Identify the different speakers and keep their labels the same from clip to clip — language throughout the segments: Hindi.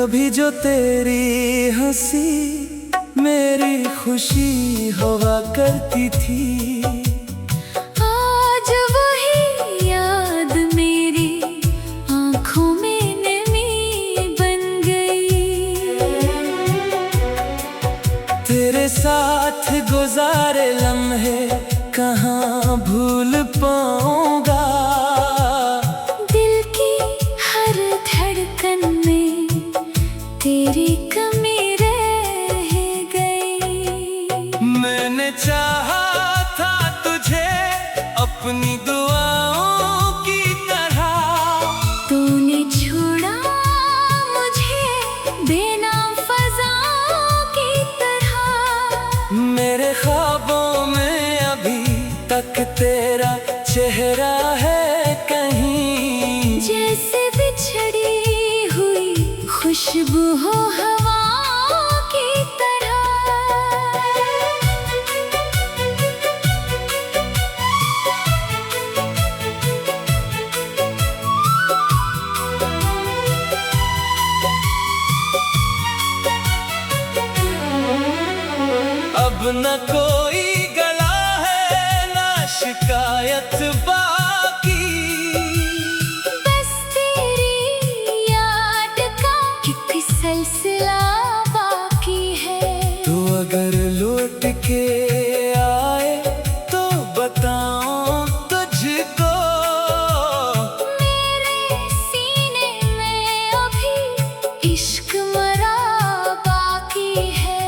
Speaker 1: कभी जो तेरी हंसी मेरी खुशी हुआ करती थी,
Speaker 2: आज वही याद मेरी आँखों में नमी बन गई।
Speaker 1: तेरे साथ गुजारे लम्हे कहाँ भूल पाऊंगा।
Speaker 2: दिल की हर धड़कन में तेरी कमी रह गई।
Speaker 1: मैंने चाहा था तुझे अपनी दुआओं की तरह,
Speaker 2: तूने छोड़ा मुझे बेनाम फज़ाओं की तरह।
Speaker 1: मेरे ख्वाबों में अभी तक तेरा चेहरा है कहीं,
Speaker 2: जैसे बिछड़ी हुई खुशबू हो हवाओं की तरह।
Speaker 1: अब न कोई गला है ना शिकायत बाकी,
Speaker 2: बस तेरी याद का एक सिलसिला बाकी है।
Speaker 1: तो अगर लौट के आए तो बताऊं तुझको,
Speaker 2: मेरे सीने में अभी इश्क मरा बाकी है।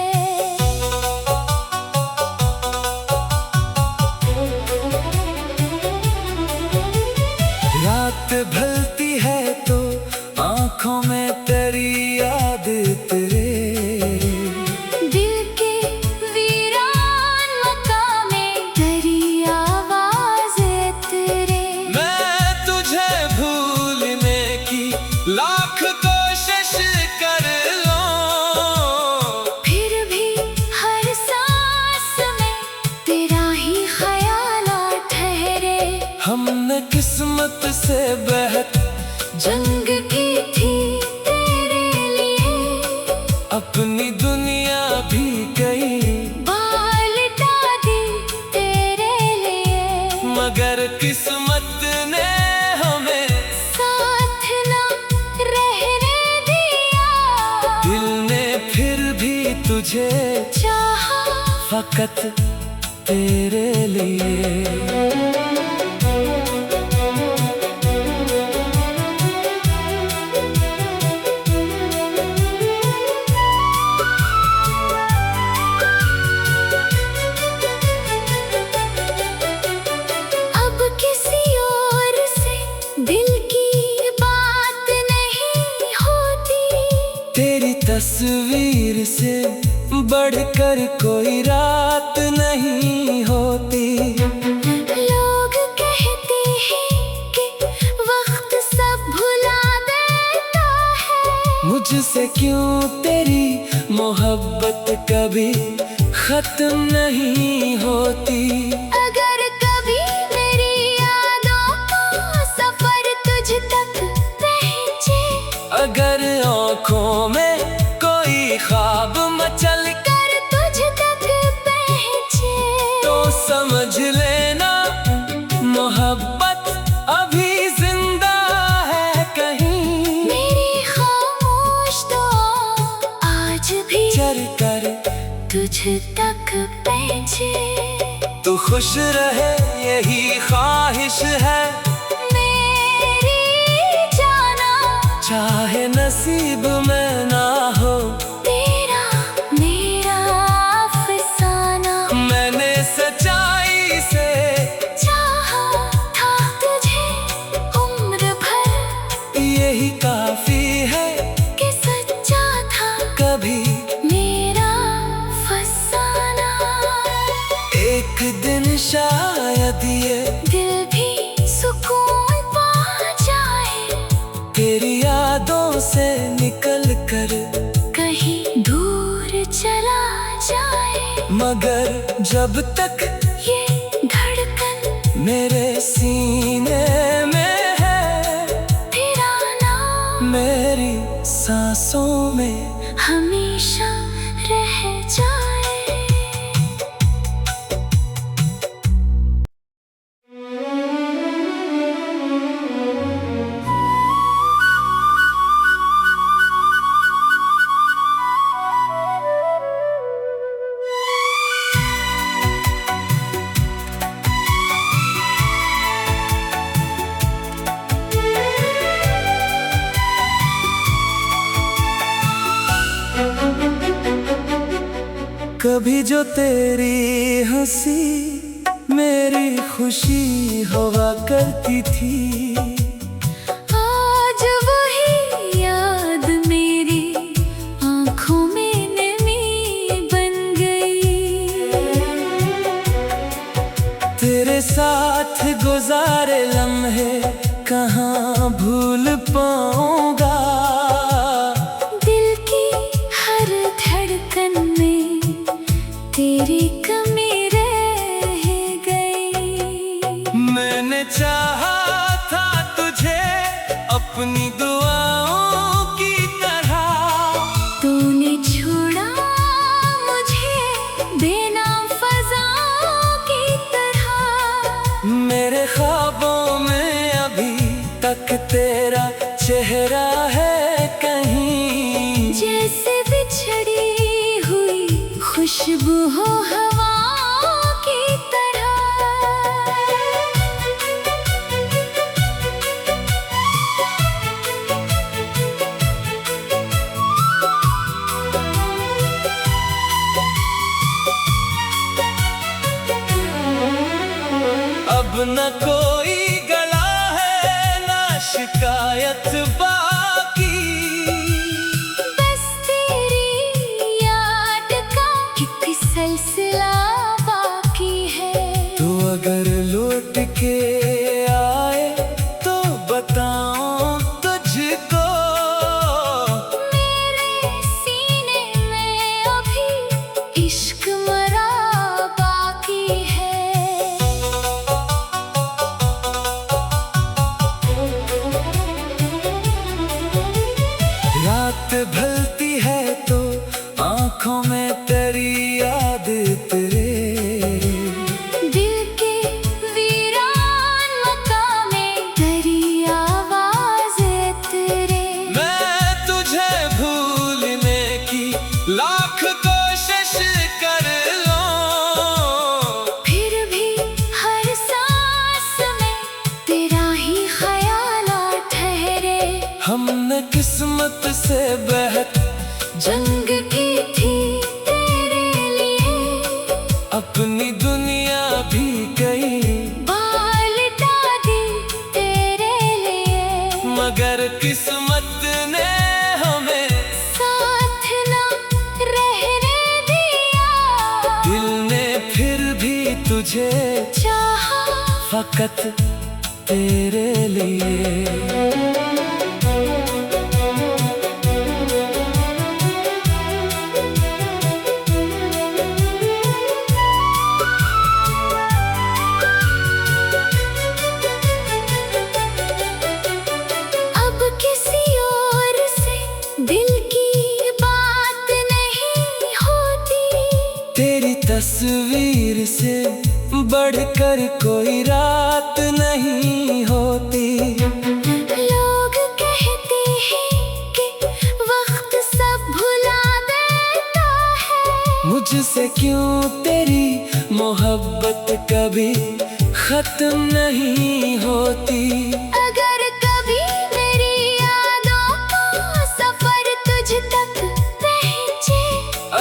Speaker 1: रात ढलती है तो आंखों में तेरी याद तेरे,
Speaker 2: दिल के वीरान मकामे तेरी आवाज़ें तेरे।
Speaker 1: मैं तुझे भूलने की लाख कोशिश कर लूं,
Speaker 2: फिर भी हर सांस में तेरा ही ख्याल ठहरे।
Speaker 1: हमने किस्मत से बेहद
Speaker 2: जंग की थी तेरे लिए,
Speaker 1: अपनी दुनिया भी गई,
Speaker 2: बालटा दी तेरे लिए।
Speaker 1: मगर किस्मत ने हमें
Speaker 2: साथ ना रहने दिया,
Speaker 1: दिल ने फिर भी तुझे
Speaker 2: चाहा
Speaker 1: फकत तेरे लिए।
Speaker 2: अब किसी और से दिल की बात नहीं होती,
Speaker 1: तेरी तस्वीर से बढ़कर कोई रात नहीं होती।
Speaker 2: लोग कहते हैं कि वक्त सब भुला देता है,
Speaker 1: मुझसे क्यों तेरी मोहब्बत कभी खत्म नहीं होती।
Speaker 2: अगर कभी मेरी यादों का सफर तुझ तक पहुंचे,
Speaker 1: अगर आँखों में कोई ख्वाब मचल
Speaker 2: कर तुझ तक पहुंचे,
Speaker 1: तो समझ लेना मोहब्बत अभी जिंदा है कहीं।
Speaker 2: मेरी खामोश दुआ आज भी
Speaker 1: चल कर
Speaker 2: तुझ तक पहुंचे।
Speaker 1: तू खुश रहे यही ख्वाहिश है,
Speaker 2: मेरी जाना
Speaker 1: चाहे नसीब में ना हो
Speaker 2: तेरा मेरा अफसाना।
Speaker 1: मैंने सच्चाई से
Speaker 2: चाहा था तुझे उम्र भर,
Speaker 1: यही काफी है
Speaker 2: कि सच्चा था
Speaker 1: कभी
Speaker 2: मेरा फसाना।
Speaker 1: एक दिन शायद ये
Speaker 2: दिल भी सुकून पा जाए,
Speaker 1: तेरी यादों से निकल कर
Speaker 2: कहीं दूर चला जाए।
Speaker 1: मगर जब तक
Speaker 2: ये धड़कन
Speaker 1: मेरे सीने में है
Speaker 2: तेरा नाम
Speaker 1: मेरी सांस सांसों में
Speaker 2: हमेशा रह जाए।
Speaker 1: कभी जो तेरी हंसी मेरी खुशी हुआ करती थी,
Speaker 2: आज वही याद मेरी आँखों में नमी बन गई।
Speaker 1: तेरे साथ गुजारे लम्हे कहाँ भूल पाऊंगा।
Speaker 2: दिल की हर धड़कन में तेरी कमी रह गई।
Speaker 1: मैंने चाहा था तुझे अपनी दुआओं की तरह,
Speaker 2: तूने छोड़ा मुझे बेनाम फज़ाओं की तरह।
Speaker 1: मेरे ख्वाबों में अभी तक तेरा चेहरा है कहीं,
Speaker 2: जैसे बिछड़ी हुई खुशबू हो हवाओं की तरह।
Speaker 1: अब न कोई गला है ना शिकायत बाकी,
Speaker 2: बस तेरी याद का एक सिलसिला बाकी है।
Speaker 1: तो अगर लौट के आए तो बताऊं तुझको,
Speaker 2: मेरे सीने में अभी इश्क मरा बाकी है।
Speaker 1: रात ढलती है तो आंखों में तेरी याद तेरे,
Speaker 2: दिल के वीरान मकामे तेरी आवाज़ें तेरे।
Speaker 1: मैं तुझे भूलने की लाख कोशिश कर लूं,
Speaker 2: फिर भी हर सांस में तेरा ही ख्याल ठहरे।
Speaker 1: हमने किस्मत से बेहद
Speaker 2: जंग की थी तेरे लिए,
Speaker 1: अपनी दुनिया भी गई,
Speaker 2: बाल दी तेरे लिए।
Speaker 1: मगर किस्मत ने हमें
Speaker 2: साथ ना रहने दिया,
Speaker 1: दिल ने फिर भी तुझे
Speaker 2: चाहा
Speaker 1: फकत तेरे लिए।
Speaker 2: अब किसी और से दिल की बात नहीं होती,
Speaker 1: तेरी तस्वीर से बढ़कर कोई रात नहीं होती।
Speaker 2: लोग कहते हैं कि वक्त सब भुला देता है,
Speaker 1: मुझसे क्यों तेरी मोहब्बत कभी खत्म नहीं होती।
Speaker 2: अगर कभी मेरी यादों का सफर तुझ तक पहुंचे,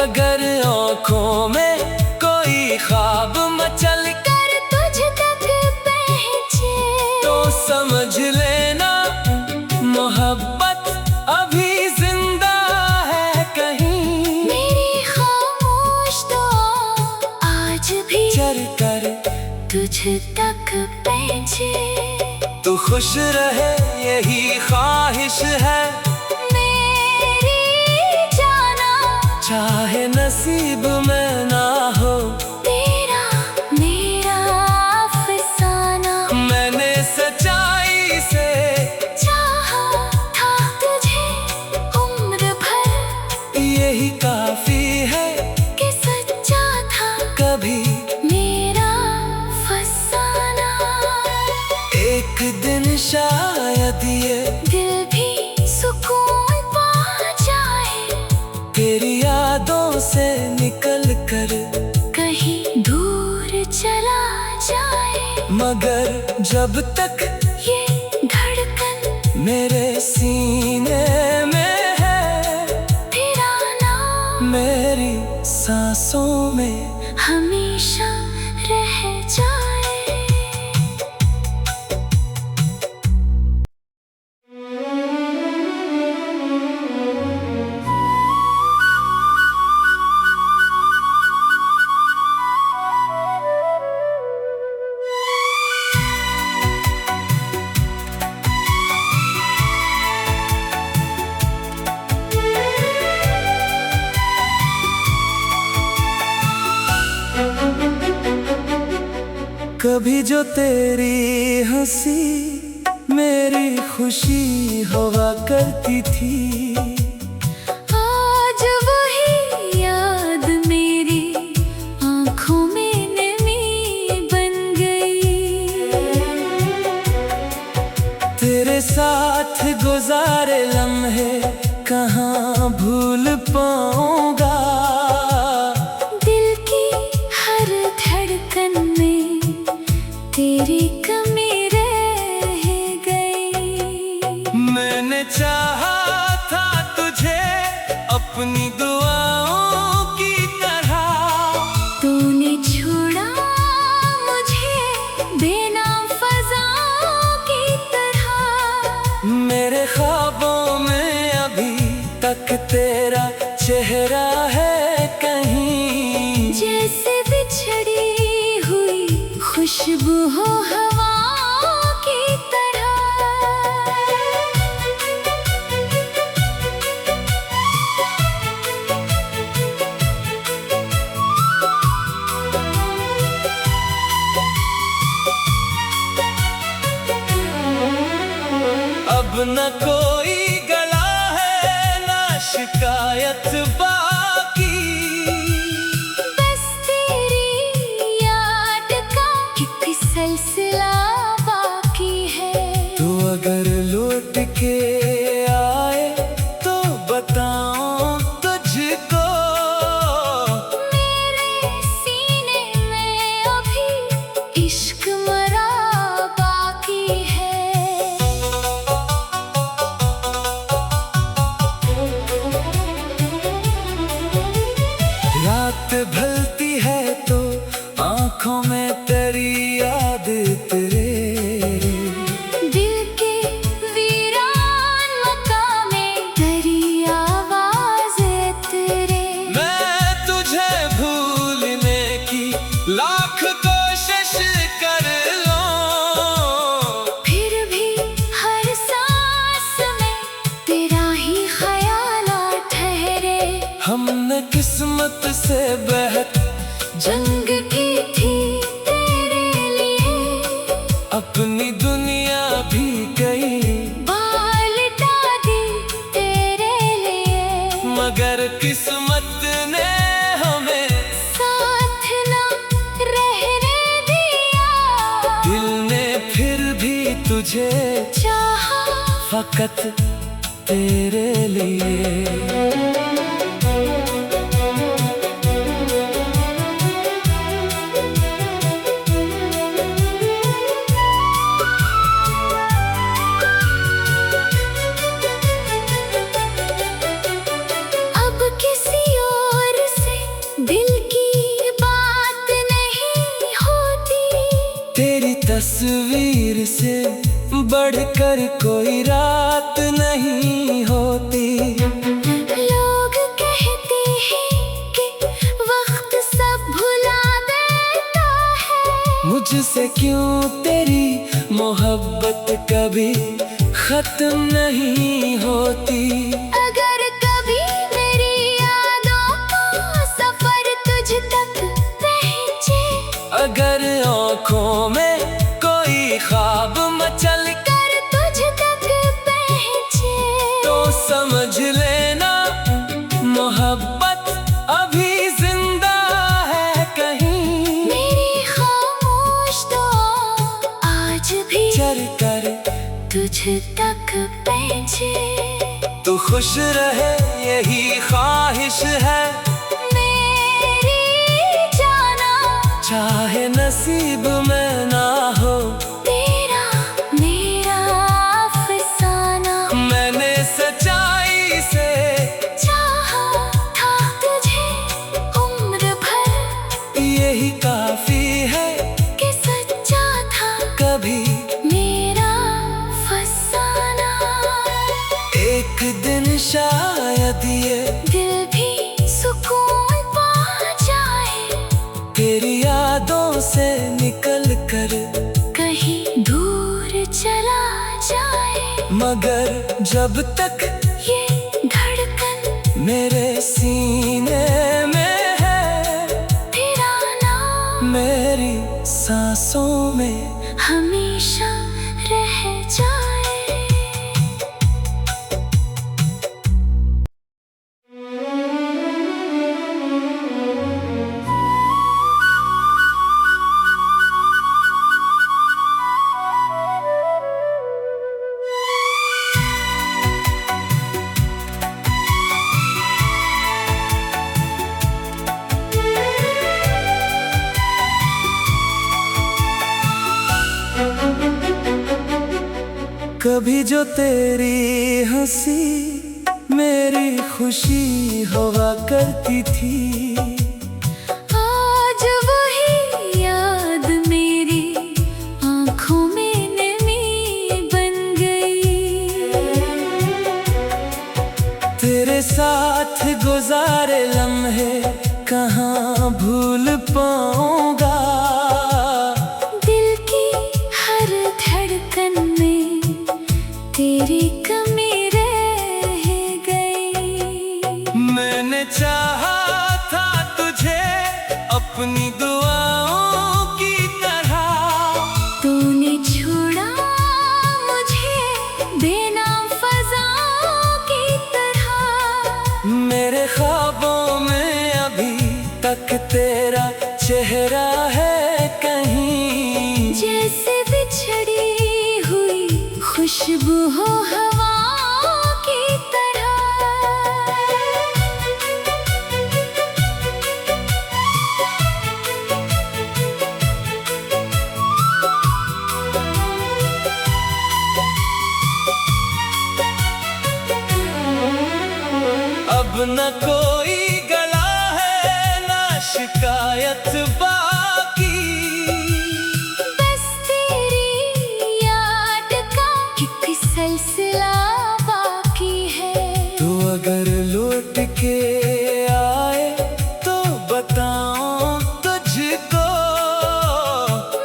Speaker 1: अगर आँखों में कोई ख्वाब मचल
Speaker 2: कर तुझ तक पहुंचे,
Speaker 1: तो समझ लेना मोहब्बत अभी जिंदा है कहीं।
Speaker 2: मेरी खामोश दुआ आज भी
Speaker 1: चल कर
Speaker 2: तुझ तक पहुंचे।
Speaker 1: तू खुश रहे यही ख्वाहिश है
Speaker 2: मेरी जाना,
Speaker 1: चाहे नसीब में ना हो
Speaker 2: तेरा मेरा अफसाना।
Speaker 1: मैंने सच्चाई से
Speaker 2: चाहा था तुझे उम्र
Speaker 1: कभी
Speaker 2: मेरा फसाना।
Speaker 1: एक दिन शायद ये
Speaker 2: दिल भी सुकून पा जाए,
Speaker 1: तेरी यादों से निकल कर
Speaker 2: कहीं दूर चला जाए।
Speaker 1: मगर जब तक
Speaker 2: ये धड़कन
Speaker 1: मेरे सीने में है,
Speaker 2: तेरा नाम
Speaker 1: मेरी सांसों में
Speaker 2: हमेशा रह जाए।
Speaker 1: कभी जो तेरी हंसी मेरी खुशी हुआ करती थी,
Speaker 2: आज वही याद मेरी आँखों में नमी बन गई।
Speaker 1: तेरे साथ गुजारे लम्हे कहाँ भूल पाऊंगा।
Speaker 2: दिल की हर धड़कन में तेरी कमी रह गई।
Speaker 1: मैंने चाहा था तुझे अपनी दुआओं की तरह,
Speaker 2: तूने छोड़ा मुझे बेनाम फज़ाओं की तरह।
Speaker 1: मेरे ख्वाबों में अभी तक तेरा चेहरा है कहीं,
Speaker 2: जैसे बिछड़ी हुई खुशबू हो हवाओं की तरह।
Speaker 1: अब न कोई गला है ना शिकायत बाकी,
Speaker 2: बस तेरी याद का एक सिलसिला बाकी है।
Speaker 1: तू अगर लौट के आए तो बताऊं तुझको,
Speaker 2: मेरे सीने में अभी इश्क मरा बाकी है।
Speaker 1: रात ढलती है तो आंखों में तेरी याद तेरे,
Speaker 2: दिल के वीरान मकामे तेरी आवाज़ें तेरे।
Speaker 1: मैं तुझे भूलने की लाख कोशिश कर लूं,
Speaker 2: फिर भी हर सांस में तेरा ही ख्याल ठहरे।
Speaker 1: हमने किस्मत से बेहद
Speaker 2: जंग की थी तेरे लिए,
Speaker 1: अपनी दुनिया भी गई,
Speaker 2: बालटा दी तेरे लिए।
Speaker 1: मगर किस्मत ने हमें
Speaker 2: साथ ना रहने दिया,
Speaker 1: दिल ने फिर भी तुझे
Speaker 2: चाहा
Speaker 1: फकत तेरे लिए।
Speaker 2: अब किसी और से दिल की बात नहीं होती,
Speaker 1: तेरी तस्वीर से बढ़कर कोई रात नहीं होती।
Speaker 2: लोग कहते हैं कि वक्त सब भुला देता है,
Speaker 1: मुझसे क्यों तेरी मोहब्बत कभी खत्म नहीं होती।
Speaker 2: अगर कभी मेरी यादों का सफर तुझ तक पहुंचे,
Speaker 1: अगर आँखों में कोई ख्वाब मचल
Speaker 2: कर तुझ तक पहुंचे,
Speaker 1: तो समझ लेना मोहब्बत अभी जिंदा है कहीं।
Speaker 2: पहुँचे।
Speaker 1: तू खुश रहे यही ख्वाहिश है
Speaker 2: मेरी जाना,
Speaker 1: चाहे नसीब में ना हो
Speaker 2: तेरा मेरा अफसाना।
Speaker 1: मैंने सच्चाई से
Speaker 2: चाहा था तुझे उम्र भर,
Speaker 1: यही काफी है
Speaker 2: कि सच्चा था
Speaker 1: कभी
Speaker 2: मेरा फसाना।
Speaker 1: एक दिन शायद ये
Speaker 2: दिल भी सुकून पा जाए,
Speaker 1: तेरी यादों से निकल कर
Speaker 2: कहीं दूर चला जाए।
Speaker 1: मगर जब तक
Speaker 2: ये धड़कन
Speaker 1: मेरे सीने में है,
Speaker 2: तेरा नाम
Speaker 1: मेरी सांसों में
Speaker 2: हमेशा रह जाए।
Speaker 1: कभी जो तेरी हंसी मेरी खुशी हुआ करती थी,
Speaker 2: आज वही याद मेरी आँखों में नमी बन गई।
Speaker 1: तेरे साथ गुजारे लम्हे कहाँ भूल पाऊंगा।
Speaker 2: दिल की हर धड़कन में तेरी कमी रह गई।
Speaker 1: मैंने चाहा था तुझे अपनी दुआओं की तरह,
Speaker 2: तूने छोड़ा मुझे बेनाम फज़ाओं की तरह।
Speaker 1: मेरे ख्वाबों में अभी तक तेरा चेहरा है कहीं,
Speaker 2: जैसे बिछड़ी हुई खुशबू हो हवाओं की तरह।
Speaker 1: अब न कोई गला है ना शिकायत बाकी,
Speaker 2: बस तेरी याद का एक सिलसिला बाकी है।
Speaker 1: तू अगर लौट के आए तो बताऊं तुझको,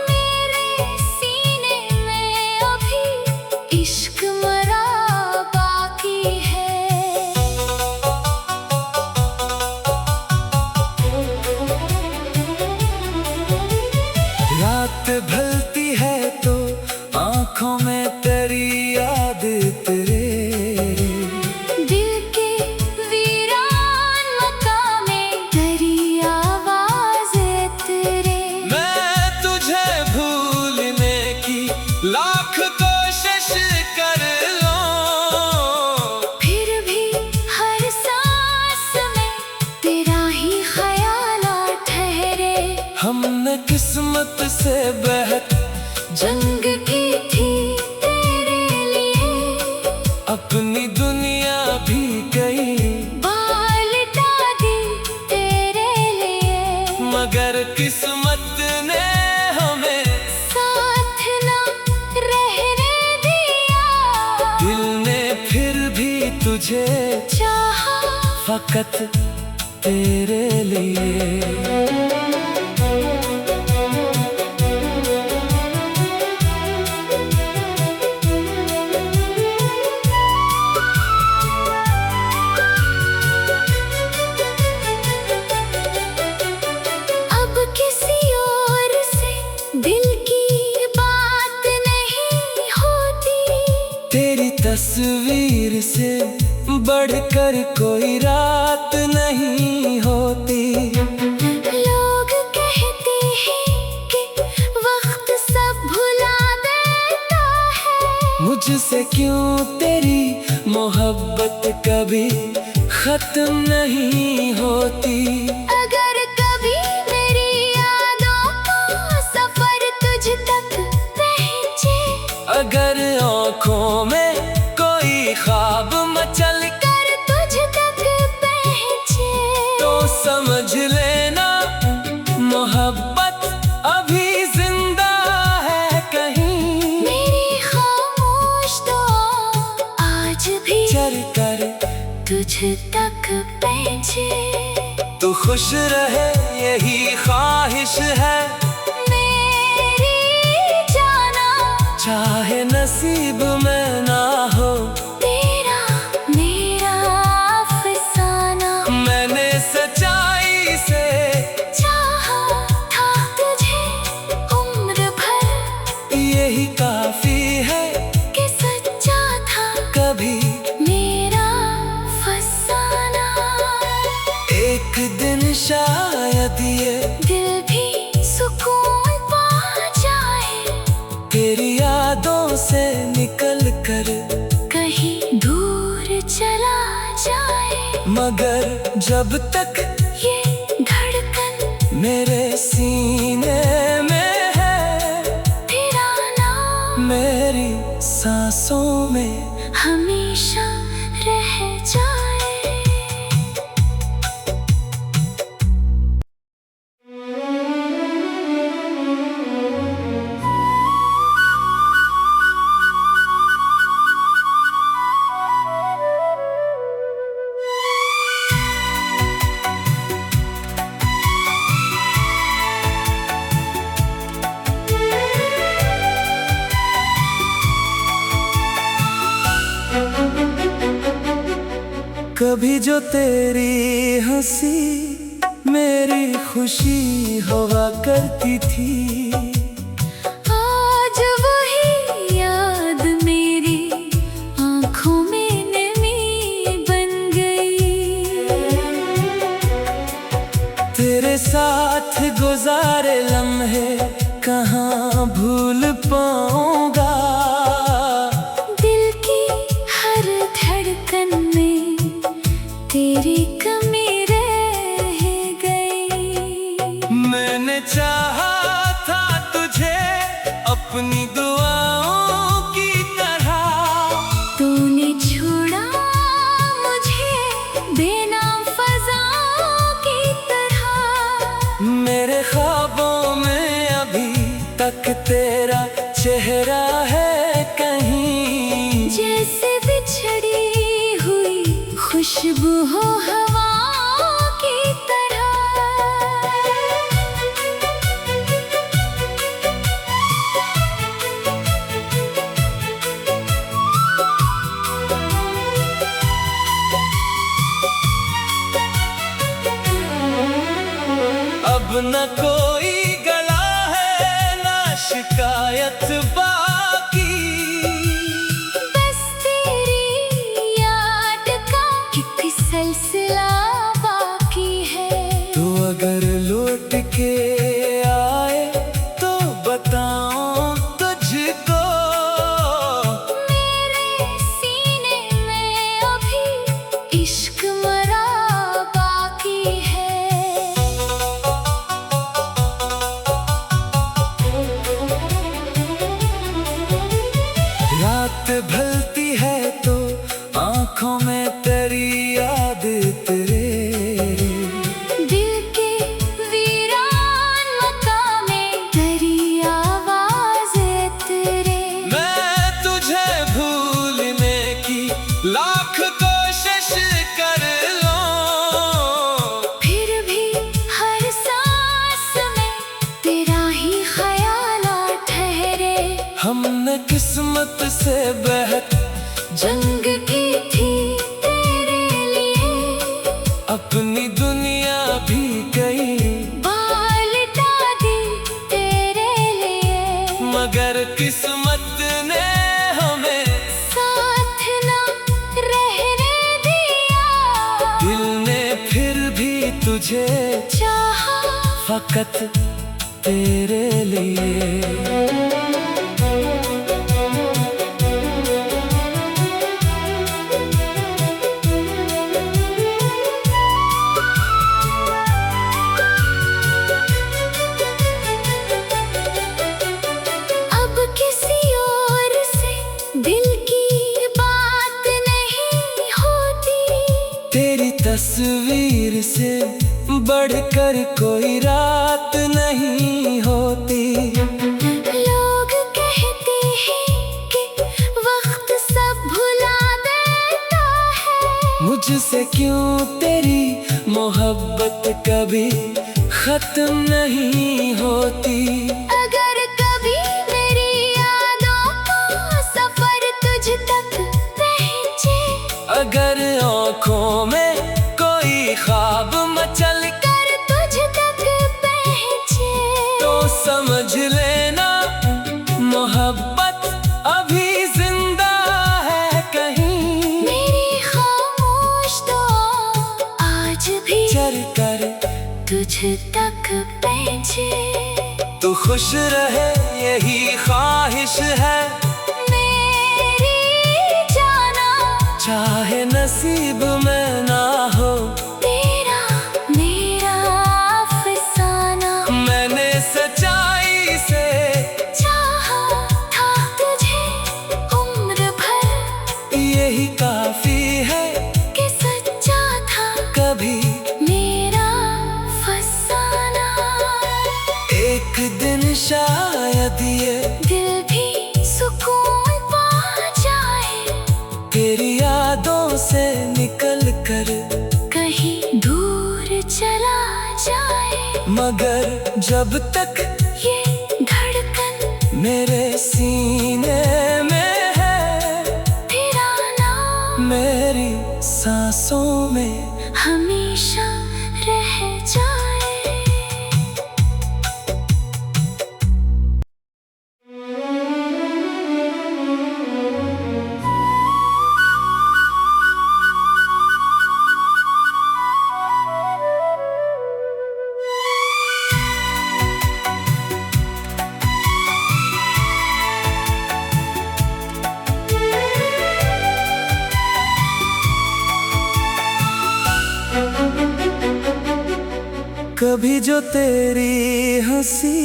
Speaker 2: मेरे सीने में अभी इश्क मरा बाकी है।
Speaker 1: रात ढलती है तो आंखों में तेरी याद तेरे,
Speaker 2: दिल के वीरान मकामे तेरी आवाज़ तेरे।
Speaker 1: मैं तुझे भूलने की लाख कोशिश कर लूं,
Speaker 2: फिर भी हर सांस में तेरा ही ख्याल ठहरे।
Speaker 1: हमने किस्मत से बेहद
Speaker 2: जंग की थी तेरे लिए,
Speaker 1: अपनी दुनिया भी गई,
Speaker 2: बालटा दी तेरे लिए।
Speaker 1: मगर किस्मत ने हमें
Speaker 2: साथ ना रहने दिया,
Speaker 1: दिल ने फिर भी तुझे
Speaker 2: चाहा
Speaker 1: फकत तेरे लिए।
Speaker 2: अब किसी और से दिल की बात नहीं होती,
Speaker 1: तेरी तस्वीर से बढ़कर कोई रात नहीं होती।
Speaker 2: लोग कहते हैं कि वक्त सब भुला देता है,
Speaker 1: मुझसे क्यों तेरी मोहब्बत कभी खत्म नहीं होती।
Speaker 2: अगर कभी मेरी यादों का सफर तुझ तक पहुंचे,
Speaker 1: अगर आँखों में कोई ख्वाब मचल
Speaker 2: कर तुझ तक पहुंचे,
Speaker 1: तो समझ लेना मोहब्बत अभी जिंदा है कहीं।
Speaker 2: मेरी खामोश दुआ आज भी
Speaker 1: चल कर
Speaker 2: तुझ तक पहुंचे।
Speaker 1: तू खुश रहे यही ख्वाहिश है
Speaker 2: मेरी जाना,
Speaker 1: चाहे नसीब में ना हो
Speaker 2: तेरा मेरा अफसाना।
Speaker 1: मैंने सच्चाई से
Speaker 2: चाहा था तुझे उम्र भर,
Speaker 1: यही काफी है
Speaker 2: कि सच्चा था
Speaker 1: कभी
Speaker 2: मेरा फसाना।
Speaker 1: एक दिन शायद ये
Speaker 2: दिल भी सुकून पा जाए,
Speaker 1: तेरी यादों से निकल कर
Speaker 2: कहीं दूर चला जाए।
Speaker 1: मगर जब तक
Speaker 2: ये धड़कन
Speaker 1: मेरे सीने में है,
Speaker 2: तेरा नाम
Speaker 1: मेरी सांसों में
Speaker 2: हमेशा रह जाए।
Speaker 1: कभी जो तेरी हंसी मेरी खुशी हुआ करती थी,
Speaker 2: आज वही याद मेरी आँखों में नमी बन गई।
Speaker 1: तेरे साथ गुजारे लम्हे कहाँ भूल पाऊंगा।
Speaker 2: दिल की हर धड़कन में तेरी कमी रह गई।
Speaker 1: मैंने चाहा था तुझे अपनी दुआओं की तरह,
Speaker 2: तूने छोड़ा मुझे बेनाम फज़ाओं की तरह।
Speaker 1: मेरे ख्वाबों में अभी तक तेरा चेहरा है कहीं।
Speaker 2: जैसे बिछड़ी हुई खुशबू हो हवाओं की तरह।
Speaker 1: अब न कोई गला है ना शिकायत बाकी,
Speaker 2: बस तेरी याद का एक सिलसिला बाकी है।
Speaker 1: तो अगर लौट के आए तो बताऊं तुझको,
Speaker 2: मेरे सीने में अभी इश्क मरा बाकी है।
Speaker 1: रात ढलती है तो आंखों में तेरी याद तेरे,
Speaker 2: दिल के वीरान मकामे तेरी आवाज़ तेरे।
Speaker 1: मैं तुझे भूलने की लाख कोशिश कर लूं,
Speaker 2: फिर भी हर सांस में तेरा ही ख्याल ठहरे।
Speaker 1: हमने किस्मत से बेहद
Speaker 2: जंग की थी तेरे लिए,
Speaker 1: अपनी दुनिया भी गई,
Speaker 2: बालटा दी तेरे लिए।
Speaker 1: मगर किस्मत ने हमें
Speaker 2: साथ ना रहने दिया,
Speaker 1: दिल ने फिर भी तुझे
Speaker 2: चाहा
Speaker 1: फकत तेरे लिए। तस्वीर से बढ़कर कोई रात नहीं होती।
Speaker 2: लोग कहते हैं कि वक्त सब भुला देता है।
Speaker 1: मुझसे क्यों तेरी मोहब्बत कभी खत्म नहीं होती।
Speaker 2: अगर कभी मेरी यादों का सफर तुझ तक पहुंचे,
Speaker 1: अगर आँखों में कोई ख्वाब मचल
Speaker 2: कर तुझ तक पहुंचे,
Speaker 1: तो समझ लेना मोहब्बत अभी जिंदा है कहीं।
Speaker 2: मेरी खामोश दुआ आज भी
Speaker 1: चल कर
Speaker 2: तुझ तक पहुंचे।
Speaker 1: तू खुश रहे यही ख्वाहिश है
Speaker 2: मेरी जाना,
Speaker 1: चाहे नसीब में ना हो
Speaker 2: तेरा मेरा अफसाना।
Speaker 1: मैंने सच्चाई से
Speaker 2: चाहा था तुझे उम्र भर,
Speaker 1: यही काफी है
Speaker 2: कि सच्चा था
Speaker 1: कभी
Speaker 2: मेरा फसाना।
Speaker 1: एक दिन शायद ये
Speaker 2: दिल भी सुकून पा जाए,
Speaker 1: तेरी यादों से निकल कर
Speaker 2: कहीं दूर चला जाए।
Speaker 1: मगर जब तक
Speaker 2: ये धड़कन
Speaker 1: मेरे सीने में है,
Speaker 2: तेरा नाम
Speaker 1: मेरी सांसों में
Speaker 2: हमेशा रह जाए।
Speaker 1: कभी जो तेरी हंसी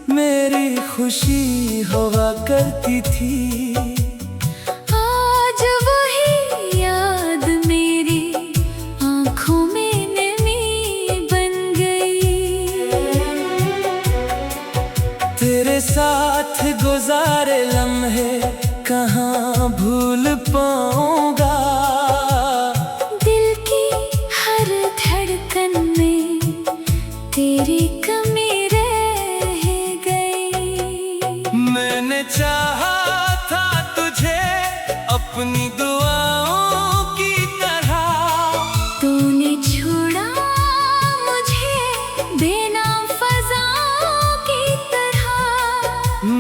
Speaker 1: मेरी खुशी हुआ करती थी,
Speaker 2: आज वही याद मेरी आँखों में नमी बन गई।
Speaker 1: तेरे साथ गुजारे लम्हे कहाँ भूल पाऊंगा।
Speaker 2: दिल की हर धड़कन में तेरी कमी रह गई।
Speaker 1: मैंने चाहा था तुझे अपनी दुआओं की तरह,
Speaker 2: तूने छोड़ा मुझे बेनाम फज़ाओं की तरह।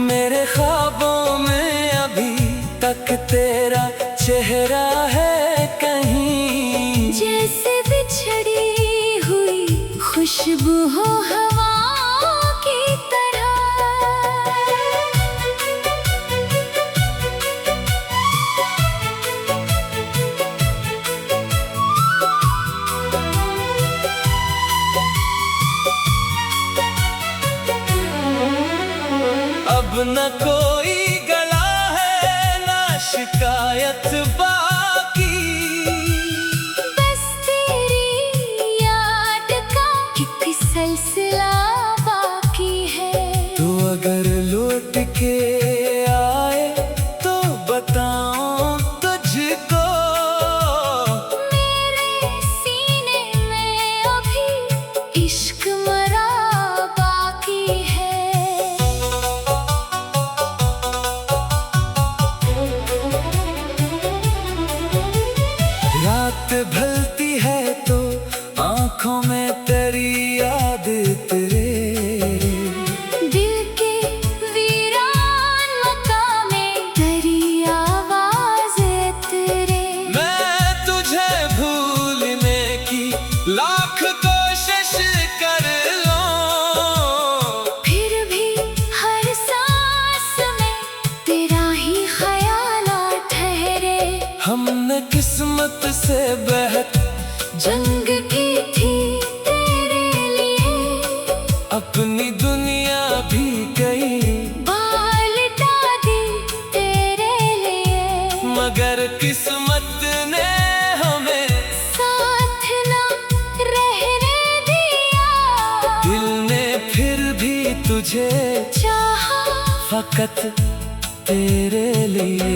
Speaker 1: मेरे ख्वाबों में अभी तक तेरा चेहरा है कहीं।
Speaker 2: जैसे बिछड़ी हुई खुशबू हो हवाओं की तरह।
Speaker 1: अब न कोई गला है ना शिकायत बाकी,
Speaker 2: बस तेरी याद का एक सिलसिला बाकी है।
Speaker 1: तो अगर लौट के आए तो बताऊं तुझको,
Speaker 2: मेरे सीने में अभी इश्क मरा बाकी है।
Speaker 1: रात ढलती है तो आंखों में तेरी याद तेरे,
Speaker 2: दिल के वीरान मकामे तेरी आवाज़ तेरे।
Speaker 1: मैं तुझे भूलने की लाख कोशिश कर लूं,
Speaker 2: फिर भी हर सांस में तेरा ही ख्याल ठहरे।
Speaker 1: हमने किस्मत से बेहद
Speaker 2: जंग की थी तेरे लिए,
Speaker 1: अपनी दुनिया भी गई,
Speaker 2: बाल दी तेरे लिए।
Speaker 1: मगर किस्मत ने हमें
Speaker 2: साथ ना
Speaker 1: तुझे
Speaker 2: चाहा
Speaker 1: फकत तेरे लिए।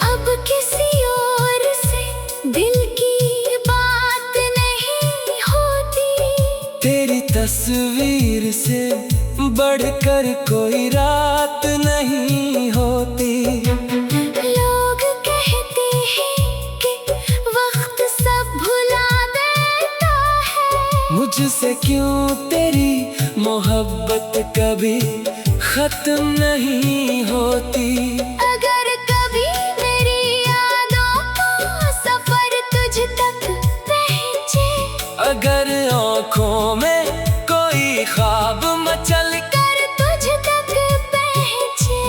Speaker 2: अब किसी और से दिल की बात नहीं होती,
Speaker 1: तेरी तस्वीर से बढ़कर कोई रात नहीं होती।
Speaker 2: लोग कहते हैं कि वक्त सब भुला देता है,
Speaker 1: मुझसे क्यों तेरी मोहब्बत कभी खत्म नहीं होती।
Speaker 2: अगर कभी मेरी यादों का सफर तुझ तक पहुंचे,
Speaker 1: अगर आँखों में कोई ख्वाब मचल
Speaker 2: कर तुझ तक पहुंचे,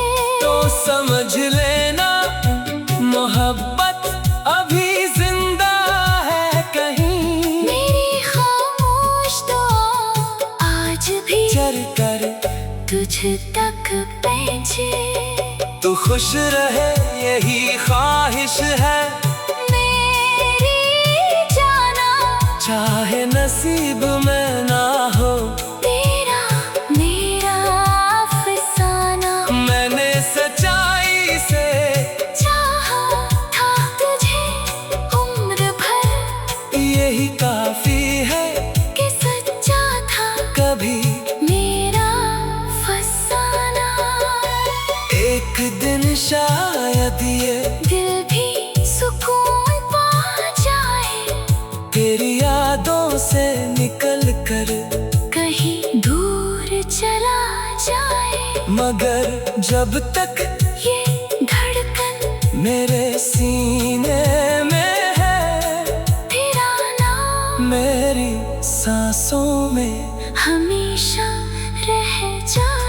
Speaker 1: तो समझ लेना मोहब्बत अभी जिंदा है कहीं।
Speaker 2: मेरी खामोश दुआ आज भी
Speaker 1: चल कर
Speaker 2: तुझ तक पहुंचे।
Speaker 1: तू खुश रहे यही ख्वाहिश है,
Speaker 2: मेरी जाना
Speaker 1: चाहे नसीब में ना हो
Speaker 2: तेरा मेरा अफसाना।
Speaker 1: मैंने सच्चाई से
Speaker 2: चाहा था तुझे उम्र भर,
Speaker 1: यही काफी है
Speaker 2: कि सच्चा था
Speaker 1: कभी
Speaker 2: मेरा फसाना।
Speaker 1: एक दिन शायद ये
Speaker 2: दिल भी सुकून पा जाए,
Speaker 1: तेरी यादों से निकल कर
Speaker 2: कहीं दूर चला जाए।
Speaker 1: मगर जब तक
Speaker 2: ये धड़कन
Speaker 1: मेरे सीने में है,
Speaker 2: तेरा नाम
Speaker 1: मेरी सांसों में
Speaker 2: हमेशा रह जाए।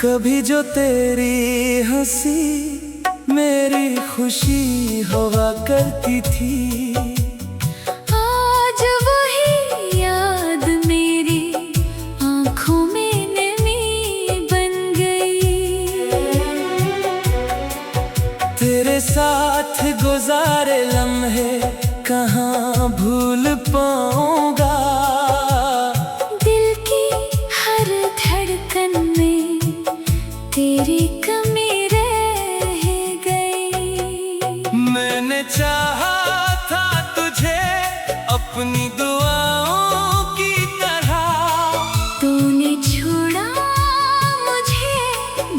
Speaker 1: कभी जो तेरी हंसी मेरी खुशी हुआ करती थी,
Speaker 2: आज वही याद मेरी आँखों में नमी बन गई।
Speaker 1: तेरे साथ गुजारे लम्हे कहाँ भूल पाऊंगा।
Speaker 2: दिल की हर धड़कन में तेरी कमी रह गई।
Speaker 1: मैंने चाहा था तुझे अपनी दुआओं की तरह,
Speaker 2: तूने छोड़ा मुझे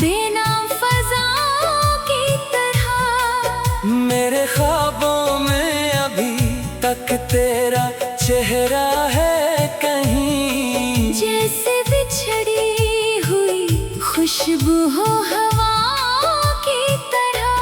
Speaker 2: बेनाम फज़ाओं की तरह।
Speaker 1: मेरे ख्वाबों में अभी तक तेरा चेहरा है कहीं।
Speaker 2: जैसे बिछड़ी हुई खुशबू हो हवाओं की तरह।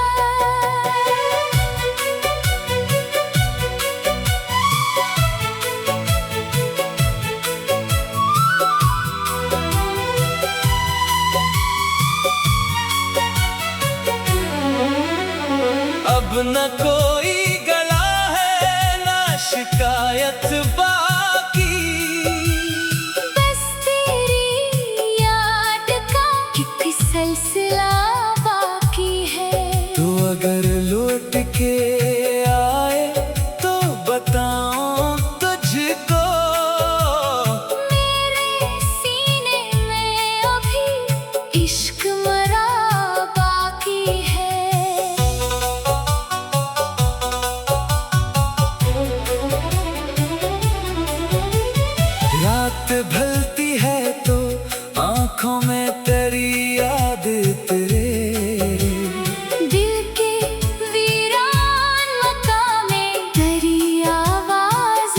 Speaker 1: अब न कोई गला है ना शिकायत बाकी,
Speaker 2: बस तेरी याद का एक सिलसिला बाकी है।
Speaker 1: तो अगर लौट के आए तो बताऊं तुझको,
Speaker 2: मेरे सीने में अभी इश्क मरा बाकी है।
Speaker 1: रात ढलती है तो आंखों में तेरी याद तेरे,
Speaker 2: दिल के वीरान मकामे तेरी आवाज़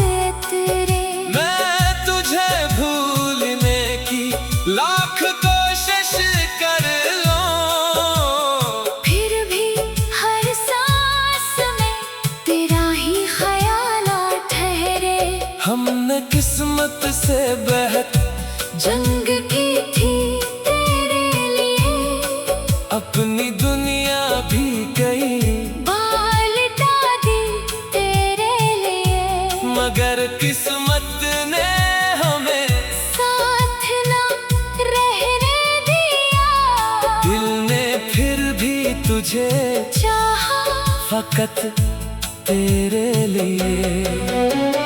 Speaker 2: तेरे।
Speaker 1: मैं तुझे भूलने की लाख कोशिश हमने किस्मत से बहक
Speaker 2: जंग की थी तेरे लिए,
Speaker 1: अपनी दुनिया भी गई,
Speaker 2: बाल दी तेरे लिए,
Speaker 1: मगर किस्मत ने हमें
Speaker 2: साथ ना रहने दिया।
Speaker 1: दिल ने फिर भी तुझे
Speaker 2: चाहा
Speaker 1: फकत तेरे लिए।